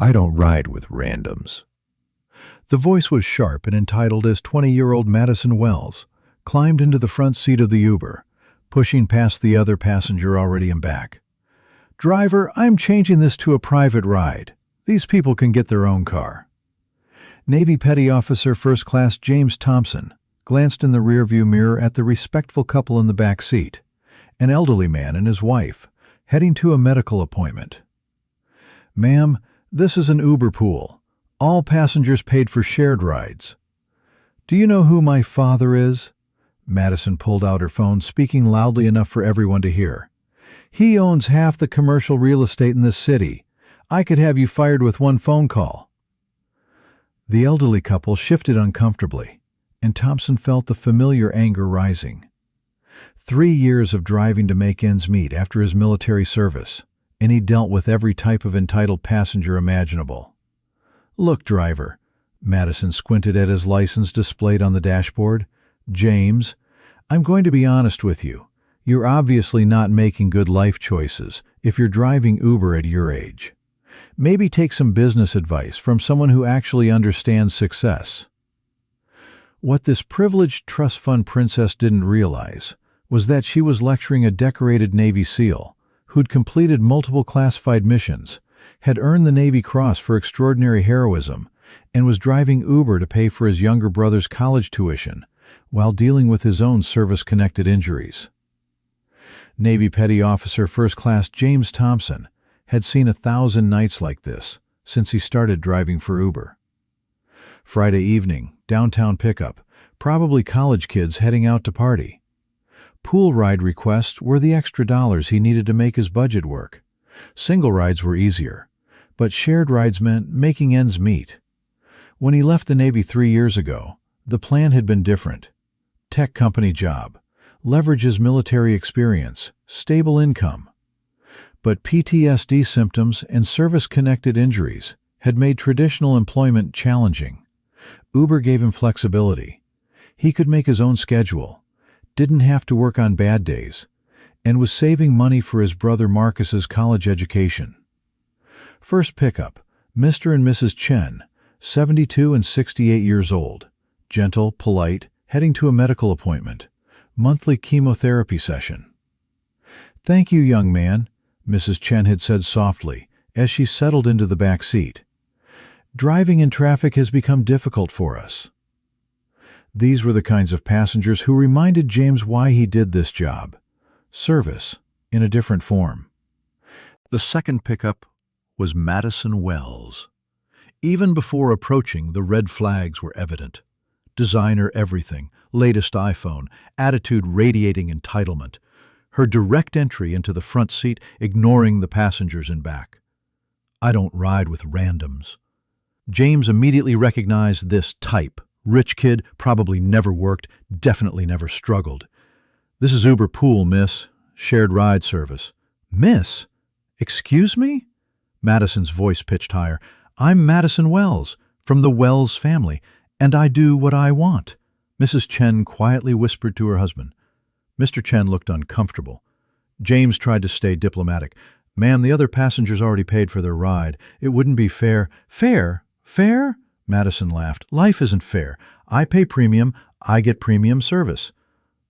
I don't ride with randoms. The voice was sharp and entitled as 20-year-old Madison Wells climbed into the front seat of the Uber, pushing past the other passenger already in back. "Driver, I'm changing this to a private ride. These people can get their own car." Navy Petty Officer First Class James Thompson glanced in the rearview mirror at the respectful couple in the back seat, an elderly man and his wife, heading to a medical appointment. "Ma'am, this is an Uber pool. All passengers paid for shared rides." "Do you know who my father is?" Madison pulled out her phone, speaking loudly enough for everyone to hear. "He owns half the commercial real estate in this city. I could have you fired with one phone call." The elderly couple shifted uncomfortably, and Thompson felt the familiar anger rising. 3 years of driving to make ends meet after his military service, and he dealt with every type of entitled passenger imaginable. "Look, driver," Madison squinted at his license displayed on the dashboard. "James, I'm going to be honest with you. You're obviously not making good life choices if you're driving Uber at your age. Maybe take some business advice from someone who actually understands success." What this privileged trust fund princess didn't realize was that she was lecturing a decorated Navy SEAL who'd completed multiple classified missions, had earned the Navy Cross for extraordinary heroism, and was driving Uber to pay for his younger brother's college tuition while dealing with his own service-connected injuries. Navy Petty Officer First Class James Thompson had seen 1,000 nights like this since he started driving for Uber. Friday evening, downtown pickup, probably college kids heading out to party. Pool ride requests were the extra dollars he needed to make his budget work. Single rides were easier, but shared rides meant making ends meet. When he left the Navy 3 years ago, the plan had been different. Tech company job, leverage his military experience, stable income. But PTSD symptoms and service-connected injuries had made traditional employment challenging. Uber gave him flexibility. He could make his own schedule, didn't have to work on bad days, and was saving money for his brother Marcus's college education. First pickup, Mr. and Mrs. Chen, 72 and 68 years old, gentle, polite, heading to a medical appointment, monthly chemotherapy session. "Thank you, young man," Mrs. Chen had said softly as she settled into the back seat. "Driving in traffic has become difficult for us." These were the kinds of passengers who reminded James why he did this job. Service, in a different form. The second pickup was Madison Wells. Even before approaching, the red flags were evident. Designer everything, latest iPhone, attitude radiating entitlement. Her direct entry into the front seat, ignoring the passengers in back. "I don't ride with randoms." James immediately recognized this type. Rich kid, probably never worked, definitely never struggled. "This is Uber Pool, miss. Shared ride service." "Miss? Excuse me?" Madison's voice pitched higher. "I'm Madison Wells, from the Wells family, and I do what I want," Mrs. Chen quietly whispered to her husband. Mr. Chen looked uncomfortable. James tried to stay diplomatic. "Ma'am, the other passengers already paid for their ride. It wouldn't be fair." "Fair? Fair?" Madison laughed. "Life isn't fair. I pay premium, I get premium service."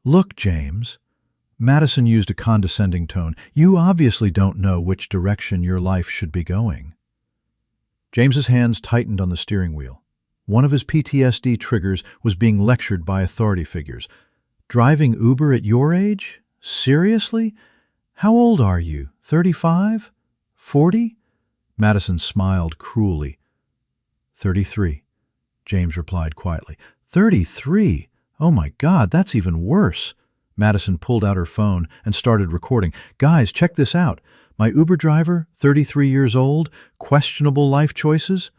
"Look, James." Madison used a condescending tone. "You obviously don't know which direction your life should be going." James's hands tightened on the steering wheel. One of his PTSD triggers was being lectured by authority figures. "Driving Uber at your age? Seriously? How old are you? 35? 40? Madison smiled cruelly. 33, James replied quietly. 33? Oh my God, that's even worse. Madison pulled out her phone and started recording. "Guys, check this out. My Uber driver, 33 years old, questionable life choices."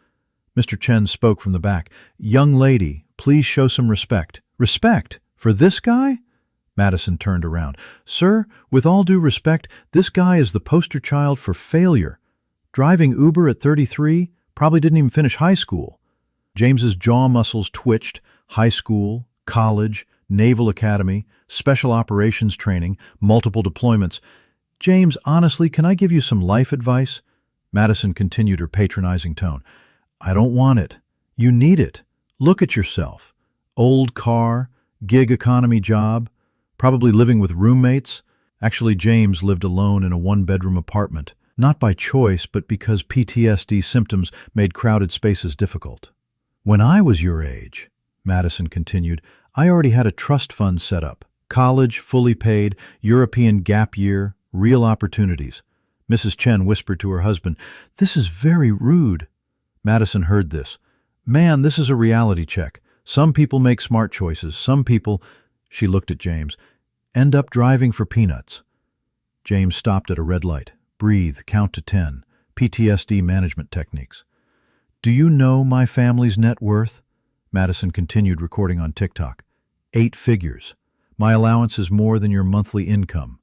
Mr. Chen spoke from the back. "Young lady, please show some respect." "Respect? For this guy?" Madison turned around. "Sir, with all due respect, this guy is the poster child for failure. Driving Uber at 33, probably didn't even finish high school." James's jaw muscles twitched. High school, college, Naval Academy, special operations training, multiple deployments. "James, honestly, can I give you some life advice?" Madison continued her patronizing tone. I don't want it. You need it. Look at yourself. Old car, gig economy job, probably living with roommates. Actually, James lived alone in a one-bedroom apartment, not by choice, but because PTSD symptoms made crowded spaces difficult. When I was your age, Madison continued, I already had a trust fund set up. College, fully paid, European gap year, real opportunities. Mrs. Chen whispered to her husband, This is very rude. Madison heard this. Man, this is a reality check. Some people make smart choices. Some people, she looked at James, end up driving for peanuts. James stopped at a red light. Breathe, count to 10. PTSD management techniques. Do you know my family's net worth? Madison continued recording on TikTok. 8 figures. My allowance is more than your monthly income.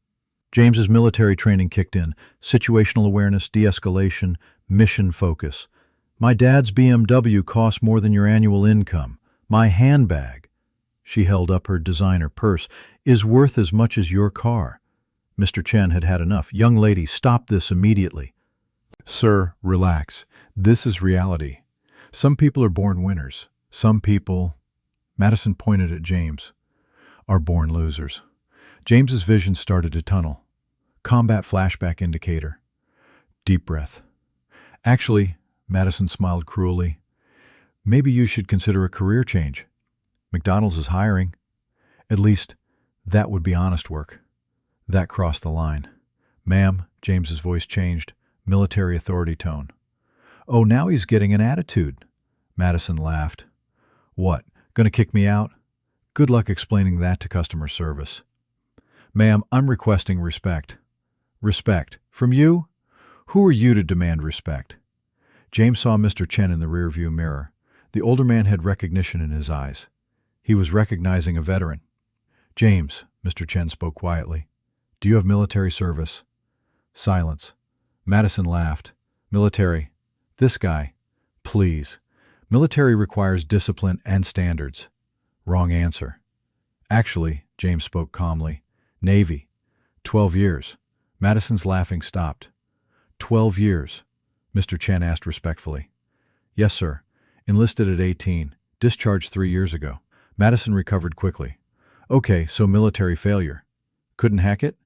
James's military training kicked in. Situational awareness, de-escalation, mission focus. My dad's BMW costs more than your annual income. My handbag, she held up her designer purse, is worth as much as your car. Mr. Chen had had enough. Young lady, stop this immediately. Sir, relax. This is reality. Some people are born winners. Some people, Madison pointed at James, are born losers. James's vision started to tunnel. Combat flashback indicator. Deep breath. Actually, Madison smiled cruelly, maybe you should consider a career change. McDonald's is hiring. At least, that would be honest work. That crossed the line. Ma'am, James's voice changed, military authority tone. Oh, now he's getting an attitude. Madison laughed. What, gonna kick me out? Good luck explaining that to customer service. Ma'am, I'm requesting respect. Respect? From you? Who are you to demand respect? James saw Mr. Chen in the rearview mirror. The older man had recognition in his eyes. He was recognizing a veteran. James, Mr. Chen spoke quietly. Do you have military service? Silence. Madison laughed. Military. This guy. Please. Military requires discipline and standards. Wrong answer. Actually, James spoke calmly. Navy. 12 years. Madison's laughing stopped. 12 years. Mr. Chen asked respectfully. Yes, sir. Enlisted at 18. Discharged 3 years ago. Madison recovered quickly. Okay, so military failure. Couldn't hack it?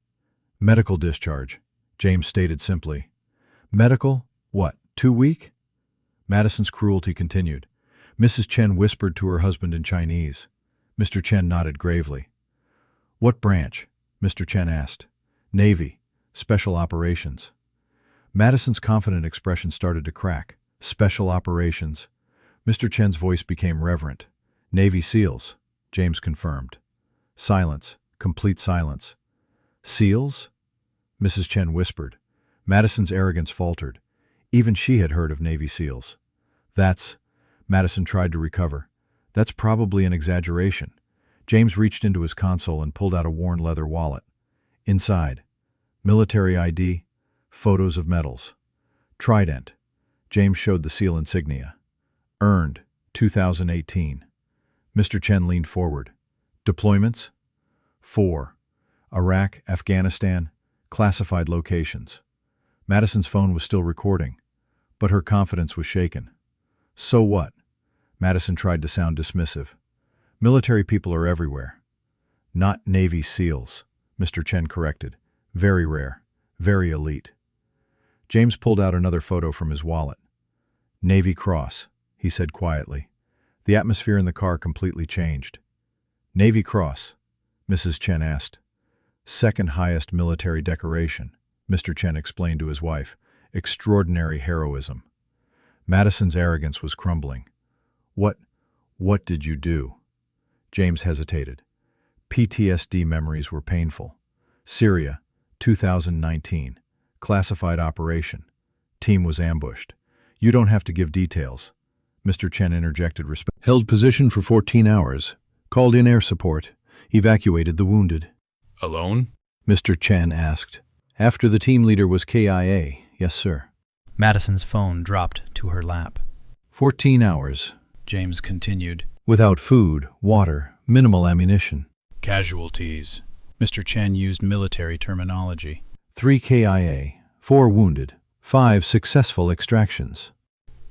Medical discharge, James stated simply. Medical? What, too weak? Madison's cruelty continued. Mrs. Chen whispered to her husband in Chinese. Mr. Chen nodded gravely. What branch? Mr. Chen asked. Navy. Special operations. Madison's confident expression started to crack. Special operations. Mr. Chen's voice became reverent. Navy SEALs, James confirmed. Silence. Complete silence. SEALs? Mrs. Chen whispered. Madison's arrogance faltered. Even she had heard of Navy SEALs. Madison tried to recover. That's probably an exaggeration. James reached into his console and pulled out a worn leather wallet. Inside, military ID, photos of medals. Trident. James showed the SEAL insignia. Earned, 2018. Mr. Chen leaned forward. Deployments? 4. Iraq, Afghanistan, classified locations. Madison's phone was still recording, but her confidence was shaken. So what? Madison tried to sound dismissive. Military people are everywhere. Not Navy SEALs, Mr. Chen corrected. Very rare, very elite. James pulled out another photo from his wallet. Navy Cross, he said quietly. The atmosphere in the car completely changed. Navy Cross, Mrs. Chen asked. Second highest military decoration, Mr. Chen explained to his wife. Extraordinary heroism. Madison's arrogance was crumbling. What did you do? James hesitated. PTSD memories were painful. Syria, 2019. Classified operation. Team was ambushed. You don't have to give details. Mr. Chen interjected respect. Held position for 14 hours. Called in air support. Evacuated the wounded. Alone? Mr. Chen asked. After the team leader was KIA, yes, sir. Madison's phone dropped to her lap. 14 hours. James continued. Without food, water, minimal ammunition. Casualties. Mr. Chen used military terminology. 3 KIA, 4 wounded, 5 successful extractions.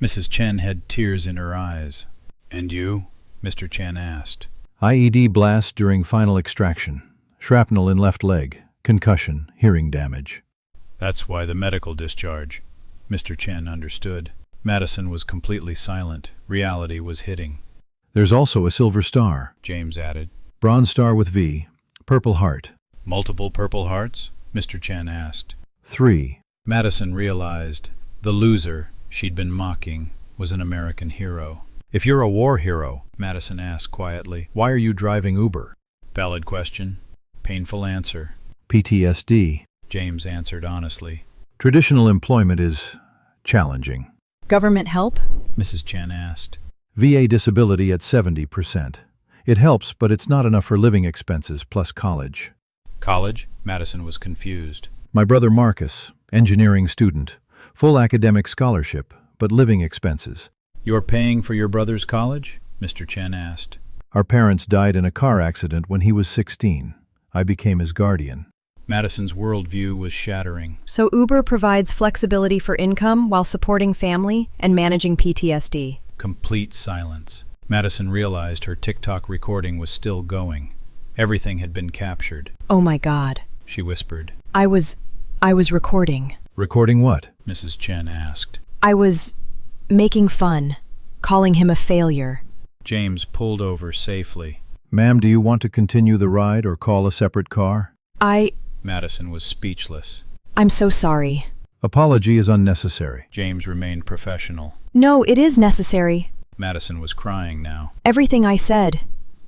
Mrs. Chen had tears in her eyes. "And you?" Mr. Chen asked. IED blast during final extraction. Shrapnel in left leg. Concussion. Hearing damage. "That's why the medical discharge." Mr. Chen understood. Madison was completely silent. Reality was hitting. There's also a silver star. James added. Bronze star with V. Purple heart. "Multiple Purple Hearts?" Mr. Chen asked. 3. Madison realized the loser she'd been mocking was an American hero. "If you're a war hero," Madison asked quietly, "why are you driving Uber?" "Valid question. Painful answer." PTSD. James answered honestly. Traditional employment is challenging. Government help? Mrs. Chen asked. VA disability at 70%. It helps, but it's not enough for living expenses plus college. "College?" Madison was confused. My brother Marcus, engineering student. Full academic scholarship, but living expenses. "You're paying for your brother's college?" Mr. Chen asked. Our parents died in a car accident when he was 16. I became his guardian. Madison's worldview was shattering. So Uber provides flexibility for income while supporting family and managing PTSD. Complete silence. Madison realized her TikTok recording was still going. Everything had been captured. Oh my God. She whispered. I was recording. Recording what? Mrs. Chen asked. I was making fun, calling him a failure. James pulled over safely. Ma'am, do you want to continue the ride or call a separate car? Madison was speechless. I'm so sorry. Apology is unnecessary. James remained professional. No, it is necessary. Madison was crying now. Everything I said.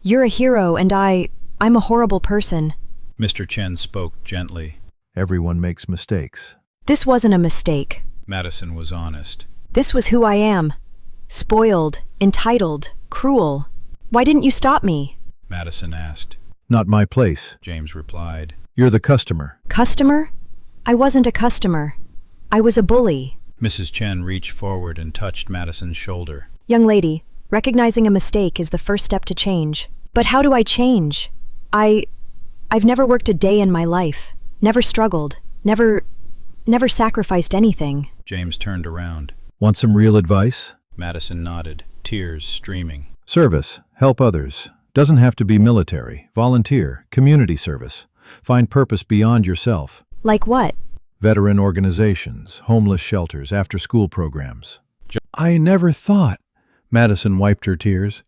You're a hero and I'm a horrible person. Mr. Chen spoke gently. Everyone makes mistakes. This wasn't a mistake. Madison was honest. This was who I am. Spoiled, entitled, cruel. Why didn't you stop me? Madison asked. Not my place. James replied. You're the customer. Customer? I wasn't a customer. I was a bully. Mrs. Chen reached forward and touched Madison's shoulder. Young lady, recognizing a mistake is the first step to change. But how do I change? I've never worked a day in my life. Never struggled. Never sacrificed anything. James turned around. Want some real advice? Madison nodded, tears streaming. Service. Help others. Doesn't have to be military. Volunteer. Community service. Find purpose beyond yourself. Like what? Veteran organizations, homeless shelters, after-school programs. I never thought, Madison wiped her tears,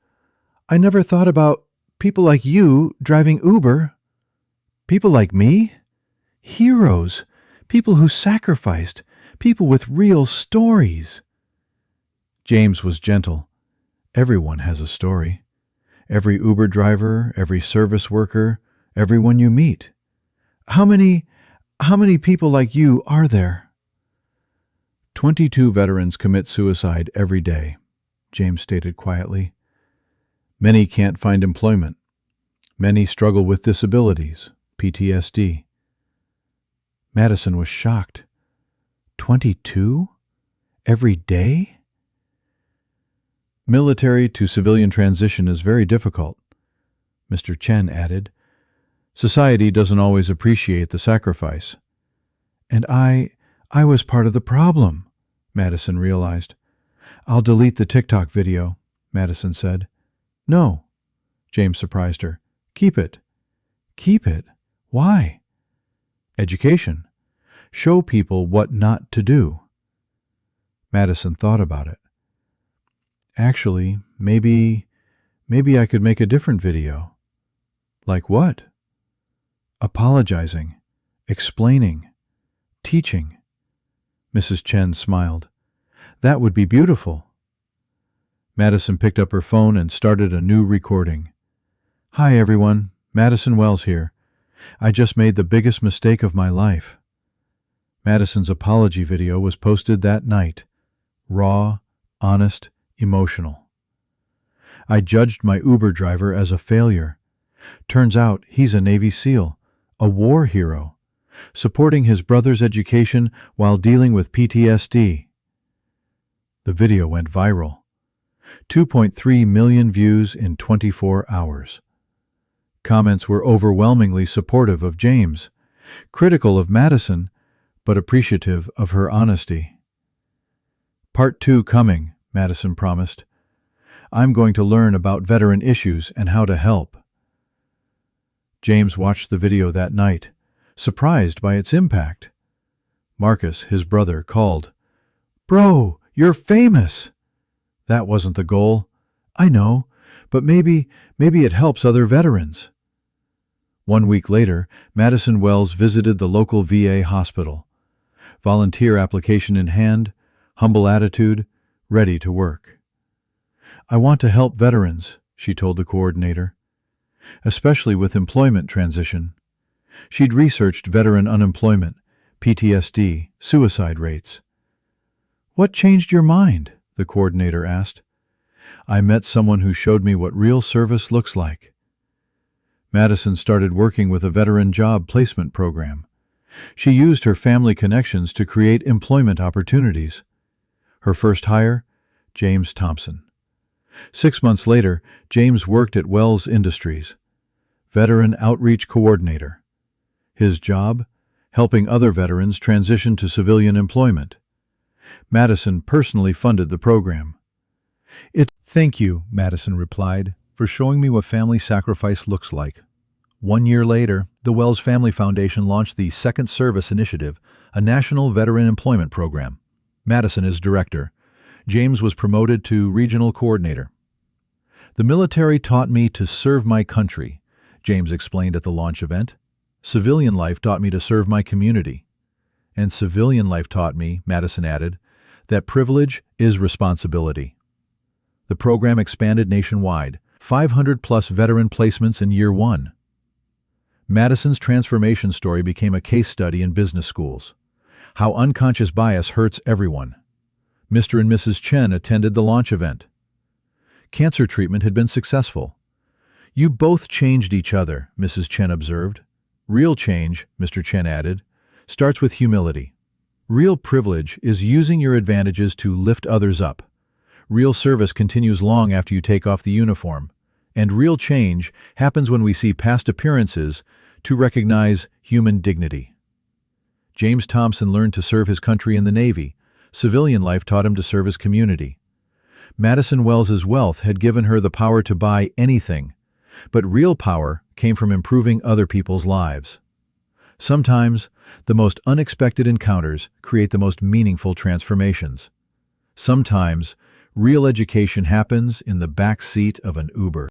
I never thought about people like you driving Uber. People like me? Heroes. People who sacrificed. People with real stories. James was gentle. Everyone has a story. Every Uber driver, every service worker, everyone you meet. How many people like you are there? 22 veterans commit suicide every day, James stated quietly. Many can't find employment. Many struggle with disabilities, PTSD. Madison was shocked. 22? Every day? Military to civilian transition is very difficult, Mr. Chen added. Society doesn't always appreciate the sacrifice. And I was part of the problem, Madison realized. I'll delete the TikTok video, Madison said. No, James surprised her. Keep it. Keep it? Why? Education. Show people what not to do. Madison thought about it. Actually, maybe I could make a different video. Like what? Apologizing, explaining, teaching. Mrs. Chen smiled. That would be beautiful. Madison picked up her phone and started a new recording. Hi everyone, Madison Wells here. I just made the biggest mistake of my life. Madison's apology video was posted that night. Raw, honest, emotional. I judged my Uber driver as a failure. Turns out he's a Navy SEAL, a war hero, supporting his brother's education while dealing with PTSD. The video went viral. 2.3 million views in 24 hours. Comments were overwhelmingly supportive of James, critical of Madison, but appreciative of her honesty. Part 2 coming, Madison promised. I'm going to learn about veteran issues and how to help. James watched the video that night, surprised by its impact. Marcus, his brother, called. "Bro, you're famous!" "That wasn't the goal." "I know, but maybe it helps other veterans." 1 week later, Madison Wells visited the local VA hospital. Volunteer application in hand, humble attitude, ready to work. "I want to help veterans," she told the coordinator, especially with employment transition. She'd researched veteran unemployment, PTSD, suicide rates. "What changed your mind?" the coordinator asked. "I met someone who showed me what real service looks like." Madison started working with a veteran job placement program. She used her family connections to create employment opportunities. Her first hire, James Thompson. 6 months later, James worked at Wells Industries, Veteran Outreach Coordinator. His job? Helping other veterans transition to civilian employment. Madison personally funded the program. Thank you, Madison replied, for showing me what family sacrifice looks like. 1 year later, the Wells Family Foundation launched the Second Service Initiative, a national veteran employment program. Madison is director. James was promoted to regional coordinator. "The military taught me to serve my country," James explained at the launch event. "Civilian life taught me to serve my community. And civilian life taught me," Madison added, "that privilege is responsibility." The program expanded nationwide, 500-plus veteran placements in year 1. Madison's transformation story became a case study in business schools. How unconscious bias hurts everyone. Mr. and Mrs. Chen attended the launch event. Cancer treatment had been successful. "You both changed each other," Mrs. Chen observed. "Real change," Mr. Chen added, "starts with humility. Real privilege is using your advantages to lift others up. Real service continues long after you take off the uniform. And real change happens when we see past appearances to recognize human dignity." James Thompson learned to serve his country in the Navy. Civilian life taught him to serve his community. Madison Wells's wealth had given her the power to buy anything, but real power came from improving other people's lives. Sometimes, the most unexpected encounters create the most meaningful transformations. Sometimes, real education happens in the back seat of an Uber.